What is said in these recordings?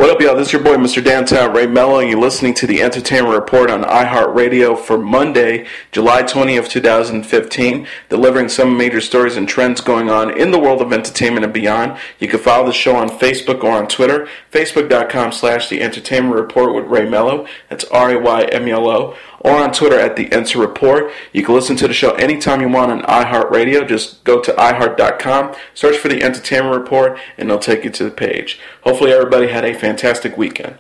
What up, y'all? This is your boy, Mr. Downtown Ray Melo, and you're listening to the Entertainment Report on iHeartRadio for Monday, July 20th, 2015, delivering some major stories and trends going on in the world of entertainment and beyond. You can follow the show on Facebook or on Twitter, facebook.com/The Entertainment Report with Ray Melo, that's RAYMELO, or on Twitter at The Enter Report. You can listen to the show anytime you want on iHeartRadio. Just go to iHeart.com, search for The Entertainment Report, and it'll take you to the page. Hopefully everybody had a fantastic weekend.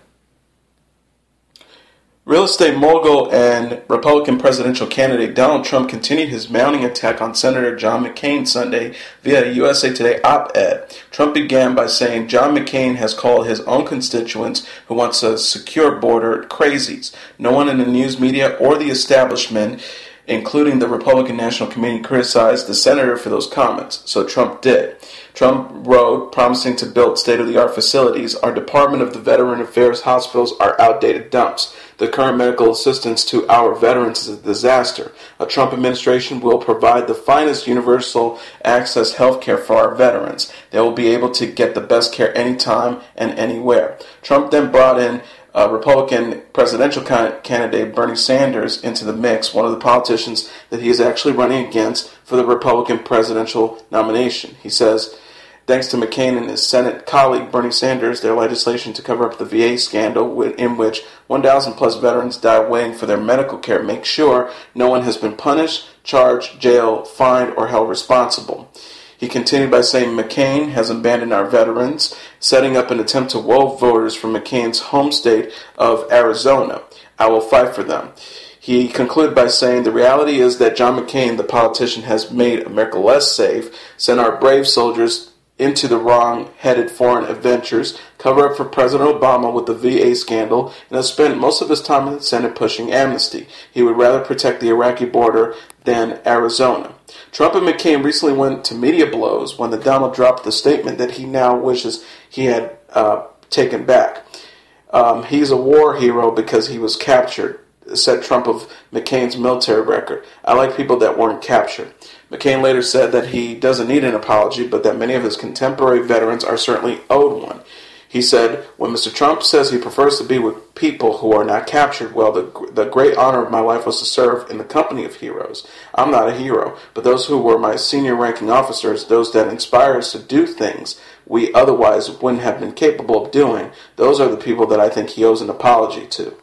Real estate mogul and Republican presidential candidate Donald Trump continued his mounting attack on Senator John McCain Sunday via a USA Today op-ed. Trump began by saying John McCain has called his own constituents who wants a secure border crazies. No one in the news media or the establishment, including the Republican National Committee, criticized the senator for those comments, so Trump did. Trump wrote, promising to build state-of-the-art facilities. Our Department of the Veteran Affairs hospitals are outdated dumps. The current medical assistance to our veterans is a disaster. A Trump administration will provide the finest universal access health care for our veterans. They will be able to get the best care anytime and anywhere. Trump then brought in Republican presidential candidate Bernie Sanders into the mix, one of the politicians that he is actually running against for the Republican presidential nomination. He says, thanks to McCain and his Senate colleague Bernie Sanders, their legislation to cover up the VA scandal in which 1,000 plus veterans died waiting for their medical care makes sure no one has been punished, charged, jailed, fined, or held responsible. He continued by saying McCain has abandoned our veterans, setting up an attempt to woo voters from McCain's home state of Arizona. I will fight for them. He concluded by saying the reality is that John McCain, the politician, has made America less safe, sent our brave soldiers into the wrong-headed foreign adventures, cover up for President Obama with the VA scandal, and has spent most of his time in the Senate pushing amnesty. He would rather protect the Iraqi border than Arizona. Trump and McCain recently went to media blows when the Donald dropped the statement that he now wishes he had taken back. He's a war hero because he was captured, said Trump of McCain's military record. I like people that weren't captured. McCain later said that he doesn't need an apology, but that many of his contemporary veterans are certainly owed one. He said, when Mr. Trump says he prefers to be with people who are not captured, well, the great honor of my life was to serve in the company of heroes. I'm not a hero, but those who were my senior ranking officers, those that inspire us to do things we otherwise wouldn't have been capable of doing, those are the people that I think he owes an apology to.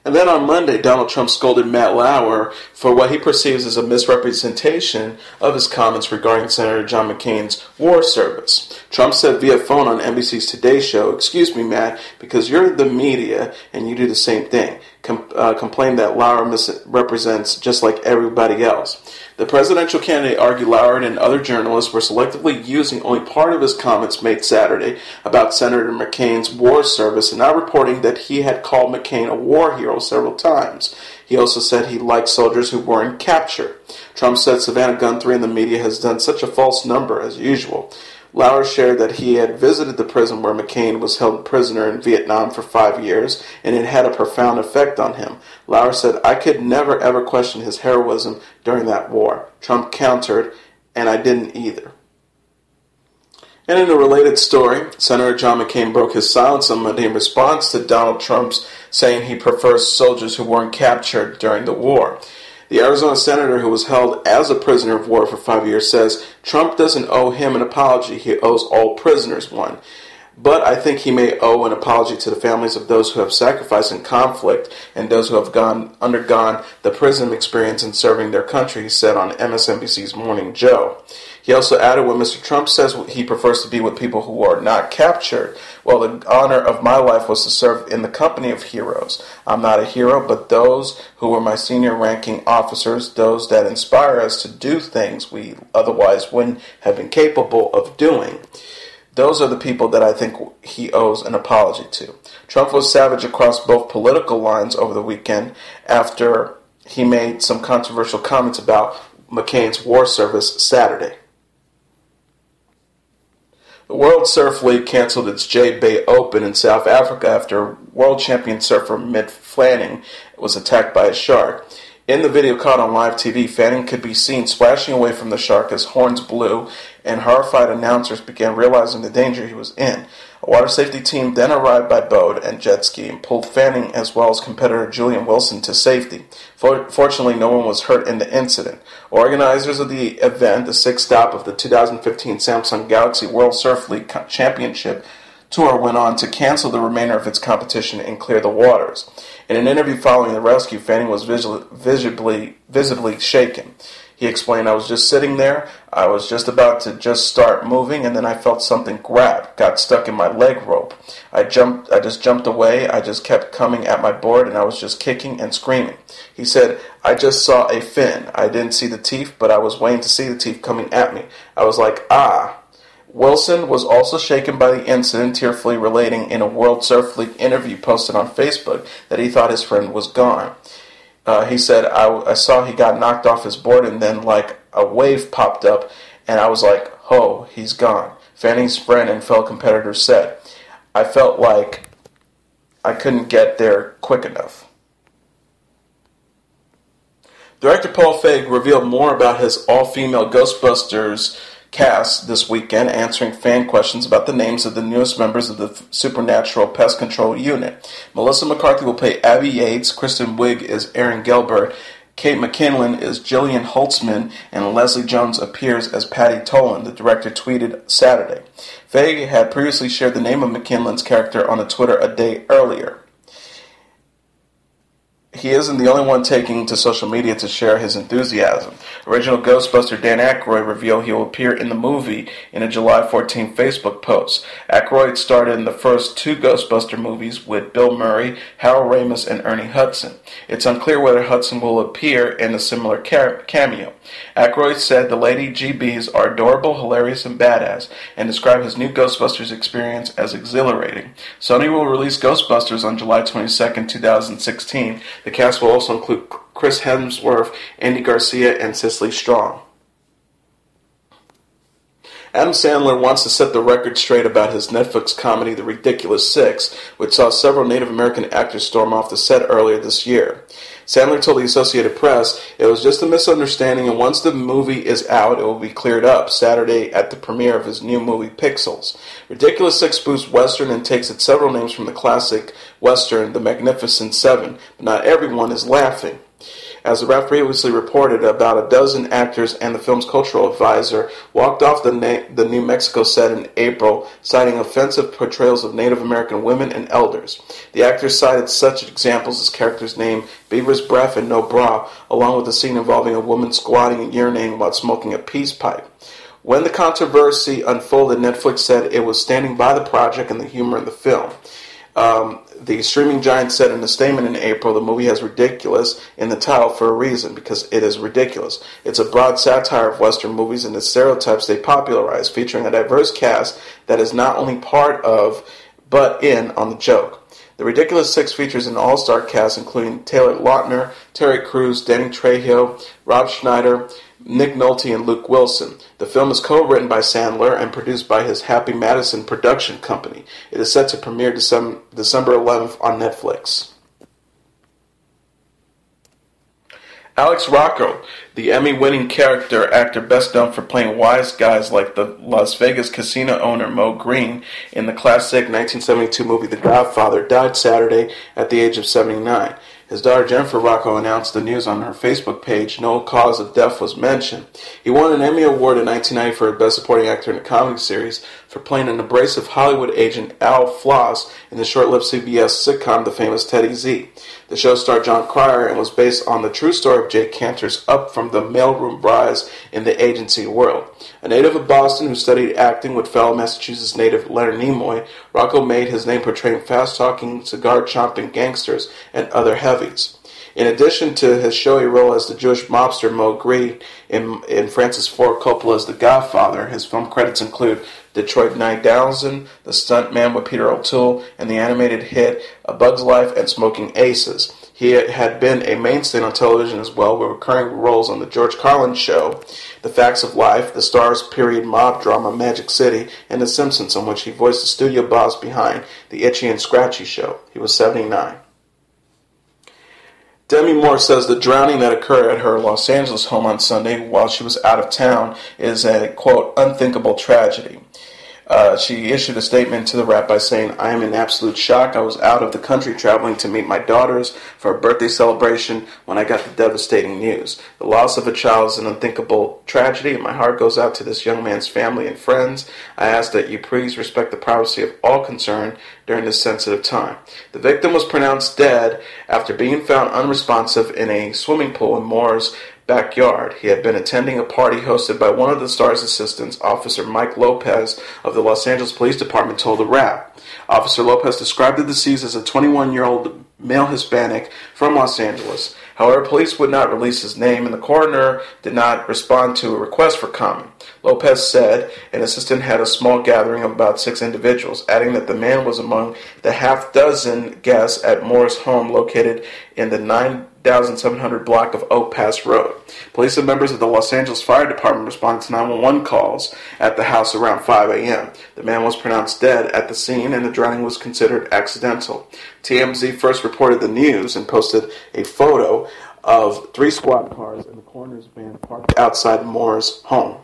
And then on Monday, Donald Trump scolded Matt Lauer for what he perceives as a misrepresentation of his comments regarding Senator John McCain's war service. Trump said via phone on NBC's Today Show, excuse me, Matt, because you're the media and you do the same thing. Complained that Lauer misrepresents just like everybody else. The presidential candidate argued Lauer and other journalists were selectively using only part of his comments made Saturday about Senator McCain's war service and not reporting that he had called McCain a war hero several times. He also said he liked soldiers who weren't captured. Trump said Savannah Guthrie in the media has done such a false number as usual. Lauer shared that he had visited the prison where McCain was held prisoner in Vietnam for 5 years, and it had a profound effect on him. Lauer said, I could never ever question his heroism during that war. Trump countered, and I didn't either. And in a related story, Senator John McCain broke his silence on Monday in response to Donald Trump's saying he prefers soldiers who weren't captured during the war. The Arizona senator who was held as a prisoner of war for 5 years says Trump doesn't owe him an apology, he owes all prisoners one. But I think he may owe an apology to the families of those who have sacrificed in conflict and those who have undergone the prison experience in serving their country, he said on MSNBC's Morning Joe. He also added, when Mr. Trump says he prefers to be with people who are not captured, well, the honor of my life was to serve in the company of heroes. I'm not a hero, but those who were my senior ranking officers, those that inspire us to do things we otherwise wouldn't have been capable of doing. Those are the people that I think he owes an apology to. Trump was savage across both political lines over the weekend after he made some controversial comments about McCain's war service Saturday. The World Surf League canceled its J-Bay Open in South Africa after world champion surfer Mick Fanning was attacked by a shark. In the video caught on live TV, Fanning could be seen splashing away from the shark as horns blew, and horrified announcers began realizing the danger he was in. A water safety team then arrived by boat and jet ski and pulled Fanning as well as competitor Julian Wilson to safety. Fortunately, no one was hurt in the incident. Organizers of the event, the sixth stop of the 2015 Samsung Galaxy World Surf League Championship Tour, went on to cancel the remainder of its competition and clear the waters. In an interview following the rescue, Fanning was visibly shaken. He explained, "I was just sitting there, I was just about to start moving, and then I felt something grab, got stuck in my leg rope. I just jumped away, I just kept coming at my board, and I was just kicking and screaming." He said, "I just saw a fin. I didn't see the teeth, but I was waiting to see the teeth coming at me. I was like, ah." Wilson was also shaken by the incident, tearfully relating in a World Surf League interview posted on Facebook that he thought his friend was gone. He said, I saw he got knocked off his board, and then like a wave popped up, and I was like, oh, he's gone. Fanning's friend and fellow competitor said, "I felt like I couldn't get there quick enough." Director Paul Feig revealed more about his all-female Ghostbusters cast this weekend, answering fan questions about the names of the newest members of the supernatural pest control unit. Melissa McCarthy will play Abby Yates, Kristen Wiig is Erin Gelbert, Kate McKinnon is Jillian Holtzman, and Leslie Jones appears as Patty Tolan, the director tweeted Saturday. Feig had previously shared the name of McKinnon's character on a Twitter a day earlier. He isn't the only one taking to social media to share his enthusiasm. Original Ghostbuster Dan Aykroyd revealed he will appear in the movie in a July 14 Facebook post. Aykroyd starred in the first two Ghostbuster movies with Bill Murray, Harold Ramis, and Ernie Hudson. It's unclear whether Hudson will appear in a similar cameo. Aykroyd said the Lady GBs are adorable, hilarious, and badass, and described his new Ghostbusters experience as exhilarating. Sony will release Ghostbusters on July 22, 2016. The cast will also include Chris Hemsworth, Andy Garcia, and Cecily Strong. Adam Sandler wants to set the record straight about his Netflix comedy The Ridiculous Six, which saw several Native American actors storm off the set earlier this year. Sandler told the Associated Press, "It was just a misunderstanding, and once the movie is out, it will be cleared up," Saturday at the premiere of his new movie Pixels. Ridiculous Six spoofs Western and takes its several names from the classic Western The Magnificent Seven, but not everyone is laughing. As the rap previously reported, about a dozen actors and the film's cultural advisor walked off the New Mexico set in April, citing offensive portrayals of Native American women and elders. The actors cited such examples as characters named Beaver's Breath and No Bra, along with a scene involving a woman squatting and urinating while smoking a peace pipe. When the controversy unfolded, Netflix said it was standing by the project and the humor in the film. The streaming giant said in a statement in April, the movie has ridiculous in the title for a reason, because it is ridiculous. It's a broad satire of Western movies and the stereotypes they popularize, featuring a diverse cast that is not only part of, but in on the joke. The Ridiculous Six features an all-star cast including Taylor Lautner, Terry Crews, Danny Trejo, Rob Schneider, Nick Nolte, and Luke Wilson. The film is co-written by Sandler and produced by his Happy Madison production company. It is set to premiere December 11th on Netflix. Alex Rocco, the Emmy-winning character actor best known for playing wise guys like the Las Vegas casino owner Moe Greene in the classic 1972 movie The Godfather, died Saturday at the age of 79. His daughter Jennifer Rocco announced the news on her Facebook page. No cause of death was mentioned. He won an Emmy Award in 1990 for Best Supporting Actor in a Comedy Series for playing an abrasive Hollywood agent Al Floss in the short-lived CBS sitcom The Famous Teddy Z. The show starred John Cryer and was based on the true story of Jake Cantor's up from the mailroom rise in the agency world. A native of Boston who studied acting with fellow Massachusetts native Leonard Nimoy, Rocco made his name portraying fast-talking, cigar-chomping gangsters and other heavies. In addition to his showy role as the Jewish mobster Moe Greene in Francis Ford Coppola's The Godfather, his film credits include Detroit 9000, The Stuntman with Peter O'Toole, and the animated hit A Bug's Life and Smoking Aces. He had been a mainstay on television as well, with recurring roles on The George Carlin Show, The Facts of Life, the Starz period mob drama Magic City, and The Simpsons, on which he voiced the studio boss behind The Itchy and Scratchy Show. He was 79. Demi Moore says the drowning that occurred at her Los Angeles home on Sunday while she was out of town is a, quote, unthinkable tragedy. She issued a statement to the rap by saying, "I am in absolute shock. I was out of the country traveling to meet my daughters for a birthday celebration when I got the devastating news. The loss of a child is an unthinkable tragedy, and my heart goes out to this young man's family and friends. I ask that you please respect the privacy of all concerned during this sensitive time." The victim was pronounced dead after being found unresponsive in a swimming pool in Moore's backyard. He had been attending a party hosted by one of the star's assistants. Officer Mike Lopez of the Los Angeles Police Department told the Wrap. Officer Lopez described the deceased as a 21-year-old male Hispanic from Los Angeles. However, police would not release his name, and the coroner did not respond to a request for comment. Lopez said an assistant had a small gathering of about 6 individuals, adding that the man was among the half-dozen guests at Moore's home located in the 9,700 block of Oak Pass Road. Police and members of the Los Angeles Fire Department responded to 911 calls at the house around 5 a.m. The man was pronounced dead at the scene, and the drowning was considered accidental. TMZ first reported the news and posted a photo of 3 squad cars and the coroner's van parked outside Moore's home.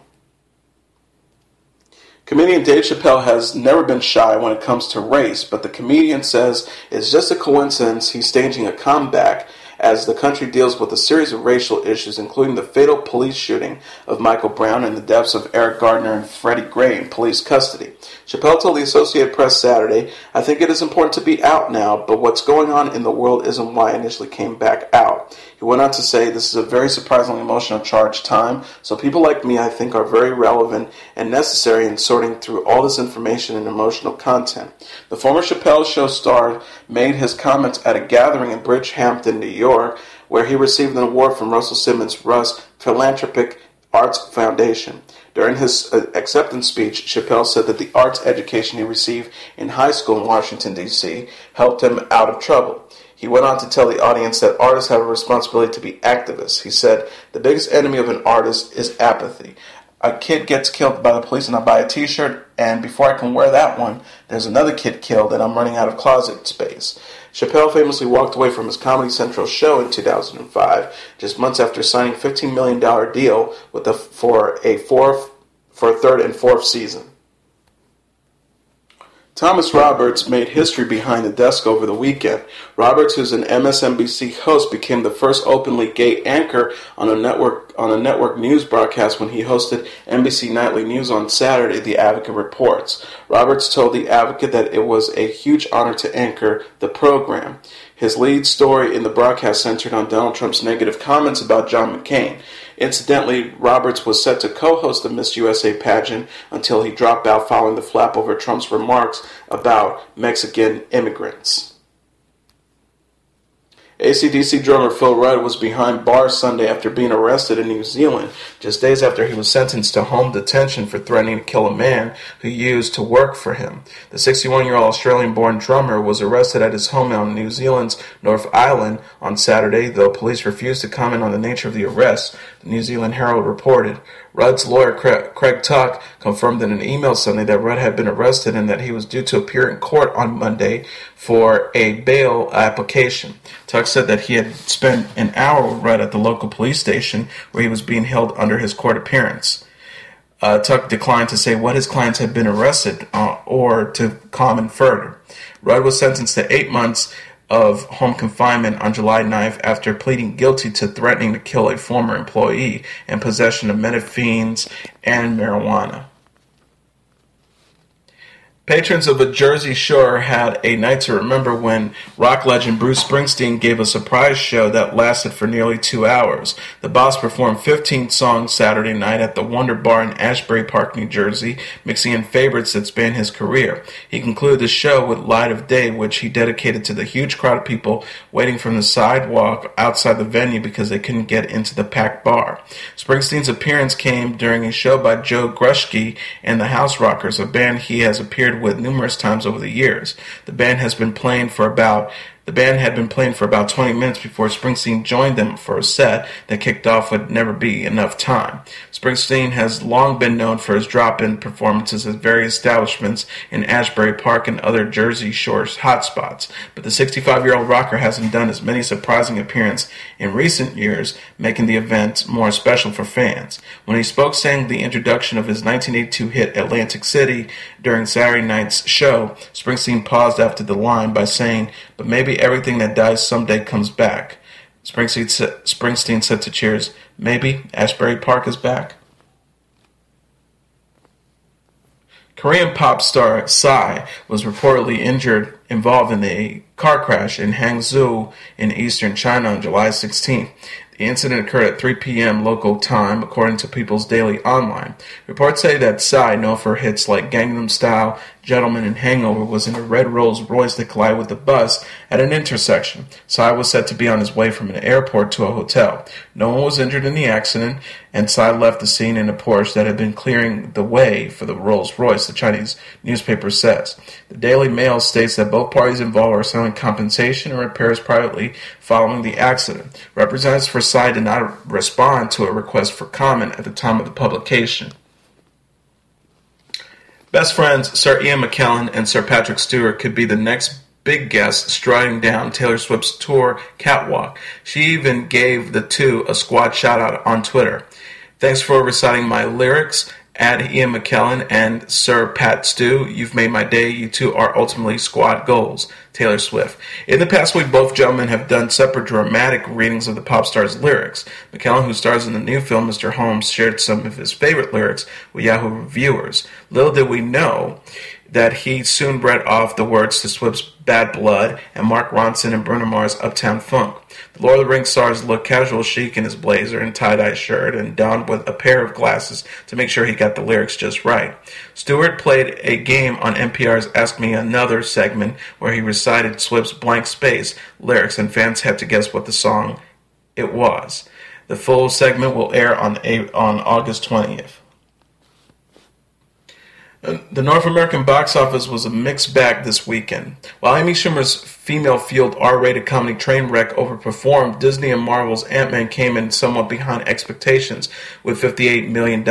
Comedian Dave Chappelle has never been shy when it comes to race, but the comedian says it's just a coincidence he's staging a comeback as the country deals with a series of racial issues, including the fatal police shooting of Michael Brown and the deaths of Eric Gardner and Freddie Gray in police custody. Chappelle told the Associated Press Saturday, "I think it is important to be out now, but what's going on in the world isn't why I initially came back out." He went on to say, "This is a very surprisingly emotional charged time, so people like me I think are very relevant and necessary in sorting through all this information and emotional content." The former Chappelle Show star made his comments at a gathering in Bridgehampton, New York, where he received an award from Russell Simmons' Russ Philanthropic Arts Foundation. During his acceptance speech, Chappelle said that the arts education he received in high school in Washington, D.C. helped him out of trouble. He went on to tell the audience that artists have a responsibility to be activists. He said, "The biggest enemy of an artist is apathy. A kid gets killed by the police and I buy a t-shirt, and before I can wear that one, there's another kid killed and I'm running out of closet space." Chappelle famously walked away from his Comedy Central show in 2005, just months after signing a $15 million deal with for a third and fourth season. Thomas Roberts made history behind the desk over the weekend. Roberts, who's an MSNBC host, became the first openly gay anchor on a network news broadcast when he hosted NBC Nightly News on Saturday, The Advocate reports. Roberts told The Advocate that it was a huge honor to anchor the program. His lead story in the broadcast centered on Donald Trump's negative comments about John McCain. Incidentally, Roberts was set to co-host the Miss USA pageant until he dropped out following the flap over Trump's remarks about Mexican immigrants. AC/DC drummer Phil Rudd was behind bars Sunday after being arrested in New Zealand, just days after he was sentenced to home detention for threatening to kill a man who used to work for him. The 61-year-old Australian-born drummer was arrested at his home on New Zealand's North Island on Saturday, though police refused to comment on the nature of the arrest, the New Zealand Herald reported. Rudd's lawyer, Craig Tuck, confirmed in an email Sunday that Rudd had been arrested and that he was due to appear in court on Monday for a bail application. Tuck said that he had spent an hour with Rudd at the local police station where he was being held under his court appearance. Tuck declined to say what his clients had been arrested or to comment further. Rudd was sentenced to 8 months of home confinement on July 9th after pleading guilty to threatening to kill a former employee and possession of methamphetamines and marijuana. Patrons of the Jersey Shore had a night to remember when rock legend Bruce Springsteen gave a surprise show that lasted for nearly 2 hours. The boss performed 15 songs Saturday night at the Wonder Bar in Ashbury Park, New Jersey, mixing in favorites that span his career. He concluded the show with Light of Day, which he dedicated to the huge crowd of people waiting from the sidewalk outside the venue because they couldn't get into the packed bar. Springsteen's appearance came during a show by Joe Grushke and the House Rockers, a band he has appeared with numerous times over the years. The band has been playing for about The band had been playing for about 20 minutes before Springsteen joined them for a set that kicked off with Never Be Enough Time. Springsteen has long been known for his drop-in performances at various establishments in Ashbury Park and other Jersey Shore hotspots, but the 65-year-old rocker hasn't done as many surprising appearances in recent years, making the event more special for fans. When he spoke saying the introduction of his 1982 hit Atlantic City during Saturday night's show, Springsteen paused after the line by saying, "But maybe everything that dies someday comes back." Springsteen said to Cheers, "Maybe Ashbury Park is back." Korean pop star Psy was reportedly involved in a car crash in Hangzhou in eastern China on July 16th. The incident occurred at 3 p.m. local time, according to People's Daily Online. Reports say that Psy, known for hits like Gangnam Style, Gentleman, and Hangover, was in a red Rolls Royce that collided with the bus at an intersection. Psy was said to be on his way from an airport to a hotel. No one was injured in the accident, and Psy left the scene in a Porsche that had been clearing the way for the Rolls Royce, the Chinese newspaper says. The Daily Mail states that both parties involved are settling compensation and repairs privately following the accident. Representatives for Psy did not respond to a request for comment at the time of the publication. Best friends Sir Ian McKellen and Sir Patrick Stewart could be the next big guests striding down Taylor Swift's tour catwalk. She even gave the two a squad shout-out on Twitter. "Thanks for reciting my lyrics. Add Ian McKellen and Sir Pat Stew. You've made my day. You two are ultimately squad goals." Taylor Swift. In the past week, both gentlemen have done separate dramatic readings of the pop star's lyrics. McKellen, who stars in the new film Mr. Holmes, shared some of his favorite lyrics with Yahoo reviewers. Little did we know that he soon bred off the words to Swift's Bad Blood and Mark Ronson and Bruno Mars' Uptown Funk. The Lord of the Rings stars looked casual chic in his blazer and tie-dye shirt and donned with a pair of glasses to make sure he got the lyrics just right. Stewart played a game on NPR's Ask Me Another segment where he recited Swift's Blank Space lyrics and fans had to guess what the song it was. The full segment will air on August 20th. The North American box office was a mixed bag this weekend. While Amy Schumer's female-fueled R-rated comedy Trainwreck overperformed, Disney and Marvel's AntMan came in somewhat behind expectations with $58 million.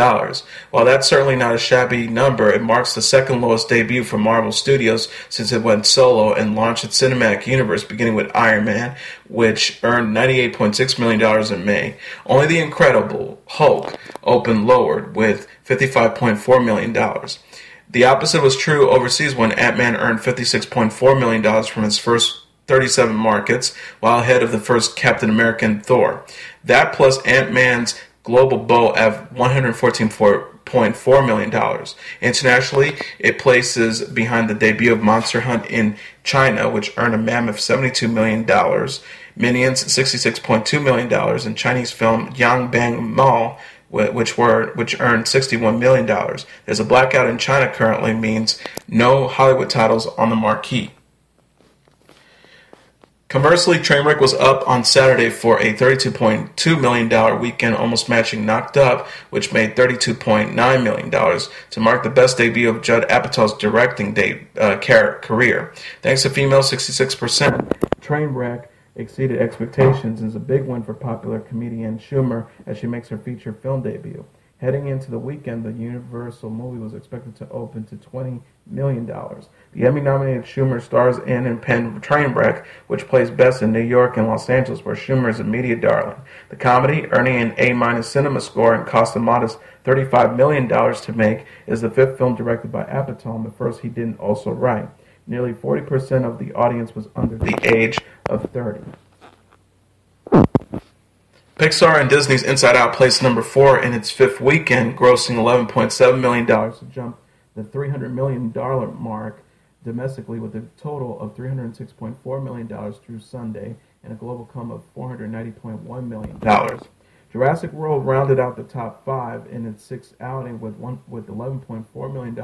While that's certainly not a shabby number, it marks the second lowest debut for Marvel Studios since it went solo and launched its cinematic universe, beginning with Iron Man, which earned $98.6 million in May. Only The Incredible Hulk opened lower with $55.4 million. The opposite was true overseas when AntMan earned $56.4 million from its first 37 markets, while ahead of the first Captain America and Thor. That plus AntMan's global bow at $114.4 million. Internationally, it places behind the debut of Monster Hunt in China, which earned a mammoth $72 million, Minions $66.2 million, and Chinese film Yang Bang Mall, which earned $61 million. There's a blackout in China currently means no Hollywood titles on the marquee. Conversely, Trainwreck was up on Saturday for a $32.2 million weekend, almost matching Knocked Up, which made $32.9 million to mark the best debut of Judd Apatow's directing career. Thanks to female 66%, Trainwreck exceeded expectations and is a big win for popular comedian Schumer as she makes her feature film debut. Heading into the weekend, the Universal movie was expected to open to $20 million. The Emmy-nominated Schumer stars in and penned Trainwreck, which plays best in New York and Los Angeles, where Schumer is a media darling. The comedy, earning an A- cinema score and cost a modest $35 million to make, is the fifth film directed by Apatow, the first he didn't also write. Nearly 40% of the audience was under the age of 30. Pixar and Disney's Inside Out placed number 4 in its fifth weekend, grossing $11.7 million to jump the $300 million mark domestically with a total of $306.4 million through Sunday and a global come of $490.1 million. Jurassic World rounded out the top 5 in its sixth outing with $11.4 million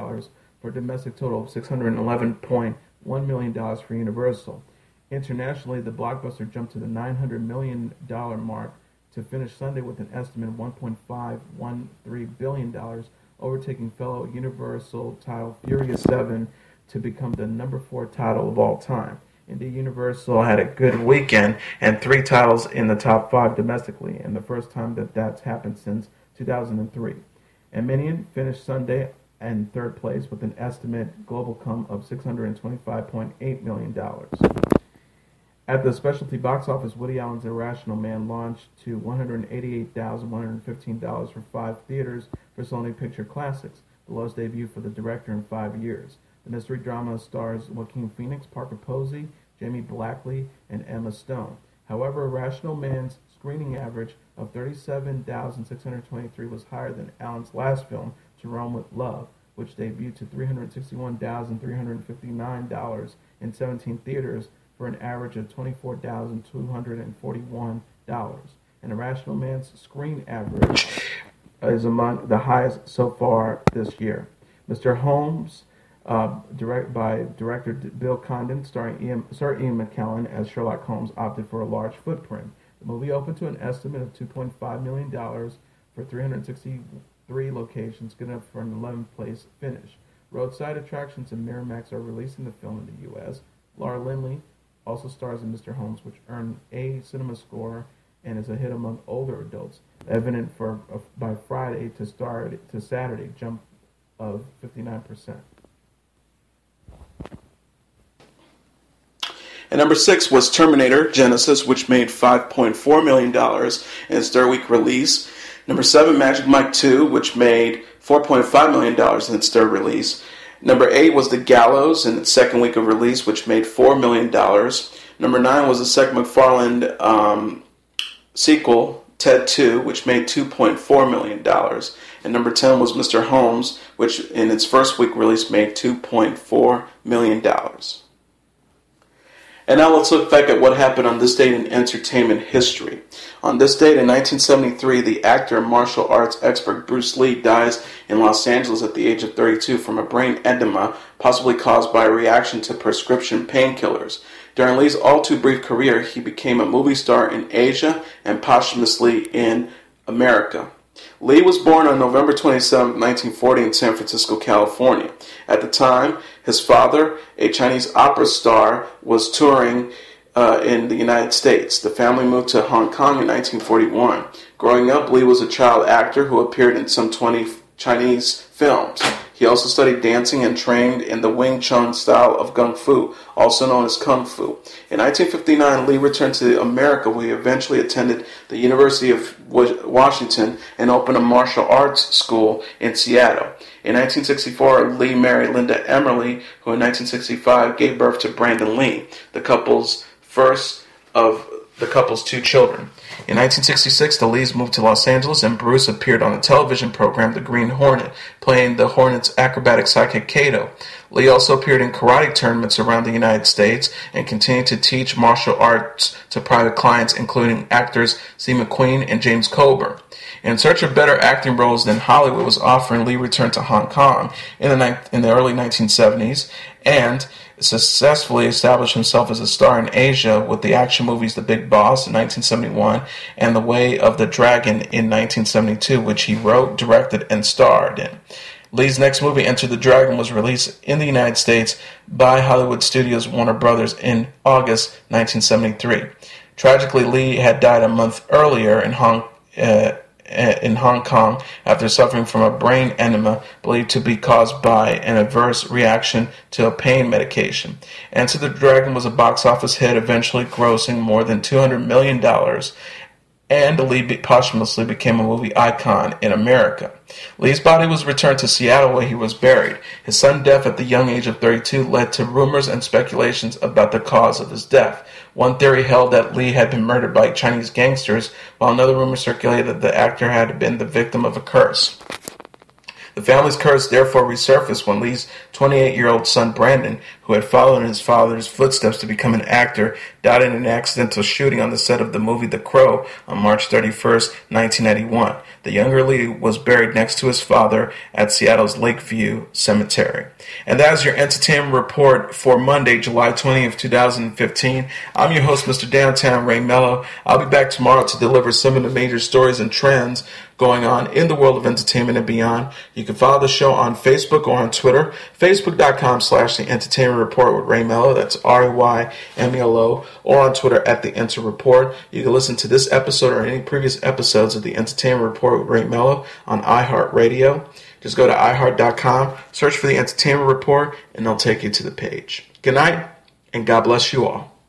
for a domestic total of $611.1 million for Universal. Internationally, the blockbuster jumped to the $900 million mark to finish Sunday with an estimated $1.513 billion, overtaking fellow Universal title Furious 7 to become the number 4 title of all time. Indie Universal had a good weekend and 3 titles in the top 5 domestically, and the first time that that's happened since 2003. And Minion finished Sunday in third place with an estimate global come of $625.8 million. At the specialty box office, Woody Allen's Irrational Man launched to $188,115 for 5 theaters for Sony Picture Classics, the lowest debut for the director in 5 years. The mystery drama stars Joaquin Phoenix, Parker Posey, Jamie Blackley, and Emma Stone. However, Irrational Man's screening average of 37,623 was higher than Allen's last film, To Rome with Love, which debuted to $361,359 in 17 theaters for an average of $24,241. And Irrational Man's screen average is among the highest so far this year. Mr. Holmes, director Bill Condon, starring Sir Ian McKellen as Sherlock Holmes, opted for a large footprint. The movie opened to an estimate of $2.5 million for 363 locations, good enough for an 11th place finish. Roadside Attractions and Miramax are releasing the film in the U.S. Laura Linney also stars in Mr. Holmes, which earned a cinema score and is a hit among older adults, evident by Friday to Saturday jump of 59%. And number 6 was Terminator Genesis, which made $5.4 million in its third week release. Number 7, Magic Mike 2, which made $4.5 million in its third release. Number 8 was The Gallows in its second week of release, which made $4 million. Number 9 was the Seth MacFarlane sequel, Ted 2, which made $2.4 million. And number 10 was Mr. Holmes, which in its first week release made $2.4 million. And now let's look back at what happened on this date in entertainment history. On this date in 1973, the actor and martial arts expert Bruce Lee dies in Los Angeles at the age of 32 from a brain edema, possibly caused by a reaction to prescription painkillers. During Lee's all-too-brief career, he became a movie star in Asia and posthumously in America. Lee was born on November 27, 1940 in San Francisco, California. At the time, his father, a Chinese opera star, was touring in the United States. The family moved to Hong Kong in 1941. Growing up, Lee was a child actor who appeared in some 20 Chinese films. He also studied dancing and trained in the Wing Chun style of Kung Fu, also known as Kung Fu. In 1959, Lee returned to America, where he eventually attended the University of Washington and opened a martial arts school in Seattle. In 1964, Lee married Linda Emerly, who in 1965 gave birth to Brandon Lee, the couple's first of the couple's 2 children. In 1966, the Lees moved to Los Angeles, and Bruce appeared on the television program The Green Hornet, playing the Hornet's acrobatic sidekick Kato. Lee also appeared in karate tournaments around the United States and continued to teach martial arts to private clients, including actors Steve McQueen and James Coburn. In search of better acting roles than Hollywood was offering, Lee returned to Hong Kong in the early 1970s and successfully established himself as a star in Asia with the action movies The Big Boss in 1971 and The Way of the Dragon in 1972, which he wrote, directed, and starred in. Lee's next movie, Enter the Dragon, was released in the United States by Hollywood Studios Warner Brothers in August 1973. Tragically, Lee had died a month earlier in Hong Kong after suffering from a brain edema believed to be caused by an adverse reaction to a pain medication. Enter the Dragon was a box office hit, eventually grossing more than $200 million, and Lee posthumously became a movie icon in America. Lee's body was returned to Seattle, where he was buried. His sudden death at the young age of 32 led to rumors and speculations about the cause of his death. One theory held that Lee had been murdered by Chinese gangsters, while another rumor circulated that the actor had been the victim of a curse. The family's curse therefore resurfaced when Lee's 28-year-old son Brandon, who had followed in his father's footsteps to become an actor, died in an accidental shooting on the set of the movie The Crow on March 31st, 1991. The younger Lee was buried next to his father at Seattle's Lakeview Cemetery. And that is your entertainment report for Monday, July 20th, 2015. I'm your host, Mr. Downtown Ray Melo. I'll be back tomorrow to deliver some of the major stories and trends going on in the world of entertainment and beyond. You can can follow the show on Facebook or on Twitter. Facebook.com/The Entertainment Report with Ray Melo. That's RAYMELO. Or on Twitter at The Enter Report. You can listen to this episode or any previous episodes of The Entertainment Report with Ray Melo on iHeartRadio. Just go to iHeart.com, search for The Entertainment Report, and they'll take you to the page. Good night, and God bless you all.